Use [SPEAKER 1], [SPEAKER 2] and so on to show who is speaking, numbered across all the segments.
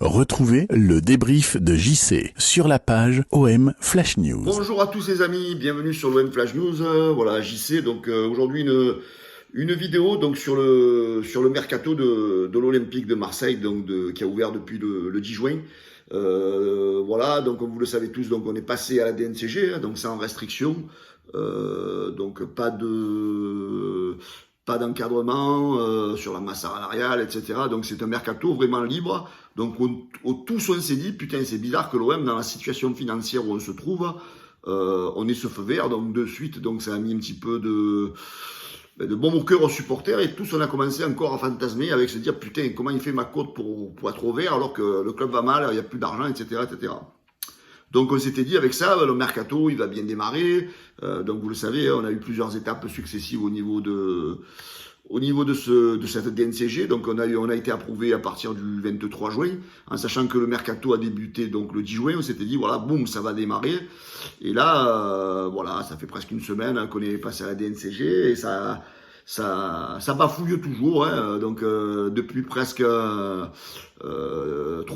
[SPEAKER 1] Retrouvez le débrief de JC sur la page OM Flash News.
[SPEAKER 2] Bonjour à tous les amis, bienvenue sur l'OM Flash News. Voilà JC, donc aujourd'hui une vidéo donc sur le mercato de l'Olympique de Marseille, donc qui a ouvert depuis le 10 juin. Voilà, donc comme vous le savez tous, donc on est passé à la DNCG, donc sans restriction, donc pas d'encadrement sur la masse salariale, etc. Donc c'est un mercato vraiment libre. Donc tous on s'est dit, putain c'est bizarre que l'OM, dans la situation financière où on se trouve, on ait ce feu vert, donc de suite, donc ça a mis un petit peu de baume au cœur aux supporters, et tous on a commencé encore à fantasmer avec se dire, putain comment il fait ma cote pour être au vert alors que le club va mal, il n'y a plus d'argent, etc., etc. Donc on s'était dit avec ça, le mercato il va bien démarrer. Donc vous le savez, on a eu plusieurs étapes successives au niveau de cette DNCG. Donc on a été approuvé à partir du 23 juin, en sachant que le mercato a débuté donc le 10 juin. On s'était dit voilà, boum, ça va démarrer. Et là, voilà, ça fait presque une semaine qu'on est passé à la DNCG et ça bafouille toujours, hein. Donc depuis presque 3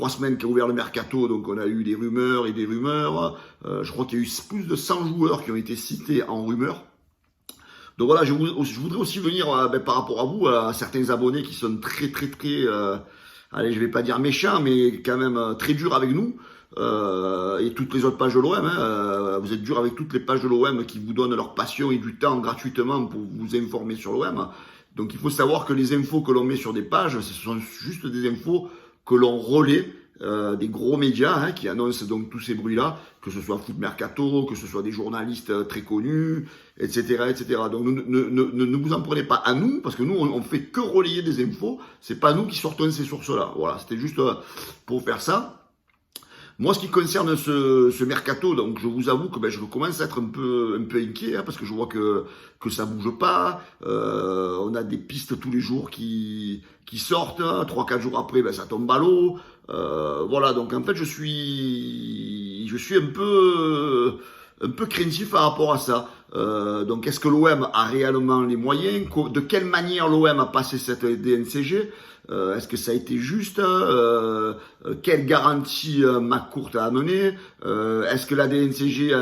[SPEAKER 2] semaines qu'a ouvert le mercato, donc on a eu des rumeurs et des rumeurs. Je crois qu'il y a eu plus de 100 joueurs qui ont été cités en rumeurs. Donc voilà, je voudrais aussi venir par rapport à vous, à certains abonnés qui sont très, allez, je vais pas dire méchants, mais quand même très durs avec nous. Et toutes les autres pages de l'OM, hein, vous êtes dur avec toutes les pages de l'OM qui vous donnent leur passion et du temps gratuitement pour vous informer sur l'OM. Donc il faut savoir que les infos que l'on met sur des pages, ce sont juste des infos que l'on relaie des gros médias, hein, qui annoncent donc tous ces bruits-là, que ce soit Foot Mercato, que ce soit des journalistes très connus, etc., etc. Donc ne vous en prenez pas à nous, parce que nous on fait que relayer des infos, c'est pas nous qui sortons ces sources-là. Voilà, c'était juste pour faire ça. Moi, ce qui concerne ce mercato, donc je vous avoue que je commence à être un peu inquiet, hein, parce que je vois que ça bouge pas. On a des pistes tous les jours qui sortent. 3-4 jours après, ça tombe à l'eau. Voilà, donc en fait, je suis un peu craintif par rapport à ça. Donc, est-ce que l'OM a réellement les moyens? De quelle manière l'OM a passé cette DNCG? Est-ce que ça a été juste? Quelle garantie McCourt a amené? Est-ce que la DNCG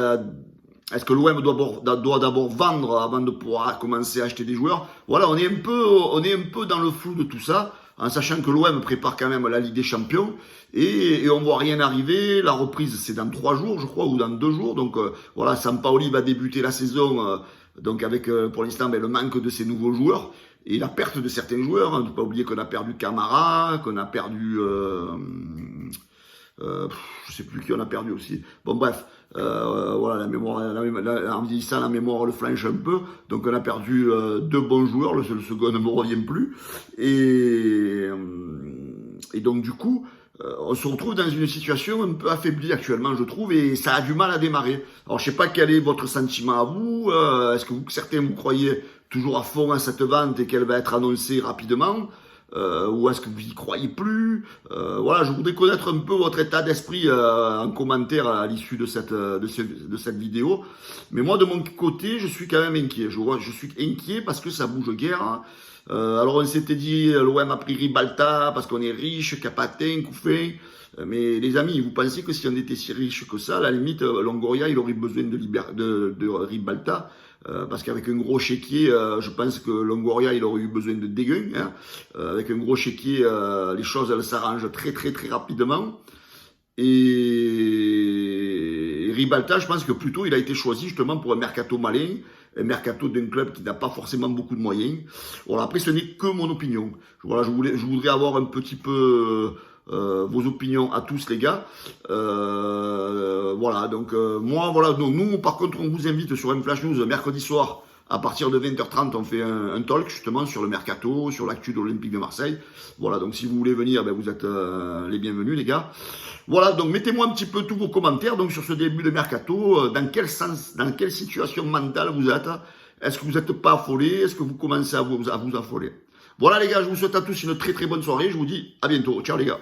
[SPEAKER 2] est-ce que l'OM doit d'abord vendre avant de pouvoir commencer à acheter des joueurs? Voilà, on est un peu dans le flou de tout ça, en sachant que l'OM prépare quand même la Ligue des Champions, et on voit rien arriver. La reprise, c'est dans 3 jours, je crois, ou dans 2 jours. Donc voilà, Sampaoli va débuter la saison, donc avec pour l'instant le manque de ses nouveaux joueurs et la perte de certains joueurs. Il ne faut pas oublier qu'on a perdu Camara, qu'on a perdu... je sais plus qui on a perdu aussi. Bon bref, voilà, la mémoire, en vieillissant, la mémoire le flanche un peu. Donc on a perdu 2 bons joueurs, le second ne me revient plus. Et donc du coup, on se retrouve dans une situation un peu affaiblie actuellement, je trouve, et ça a du mal à démarrer. Alors je sais pas quel est votre sentiment à vous. Est-ce que certains vous croyez toujours à fond à cette vente et qu'elle va être annoncée rapidement? Ou est-ce que vous y croyez plus? Voilà, je voudrais connaître un peu votre état d'esprit en commentaire à l'issue de cette vidéo. Mais moi, de mon côté, je suis quand même inquiet. Je suis inquiet parce que ça bouge guère, hein. Alors on s'était dit, l'OM a pris Ribalta parce qu'on est riche, Capatin, Couffin. Mais les amis, vous pensez que si on était si riche que ça, à la limite, Longoria, il aurait besoin de Ribalta? Parce qu'avec un gros chéquier, je pense que Longoria, il aurait eu besoin de Déguin, hein. Avec un gros chéquier, les choses, elles s'arrangent très rapidement. Et Ribalta, je pense que plutôt, il a été choisi justement pour un mercato malin, un mercato d'un club qui n'a pas forcément beaucoup de moyens. Voilà, après, ce n'est que mon opinion. Voilà, je voudrais avoir un petit peu... vos opinions à tous les gars. Voilà, donc moi, voilà, nous par contre on vous invite sur M Flash News mercredi soir à partir de 20h30, on fait un talk justement sur le mercato, sur l'actu de l'Olympique de Marseille. Voilà, donc si vous voulez venir, vous êtes les bienvenus les gars. Voilà, donc mettez-moi un petit peu tous vos commentaires donc sur ce début de mercato, dans quel sens, dans quelle situation mentale vous êtes. Est-ce que vous n'êtes pas affolé? Est-ce que vous commencez à vous affoler? Voilà les gars, je vous souhaite à tous une très bonne soirée. Je vous dis à bientôt. Ciao les gars.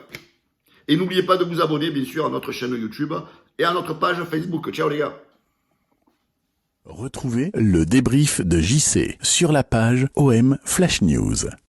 [SPEAKER 2] Et n'oubliez pas de vous abonner bien sûr à notre chaîne YouTube et à notre page Facebook. Ciao les gars.
[SPEAKER 1] Retrouvez le débrief de JC sur la page OM Flash News.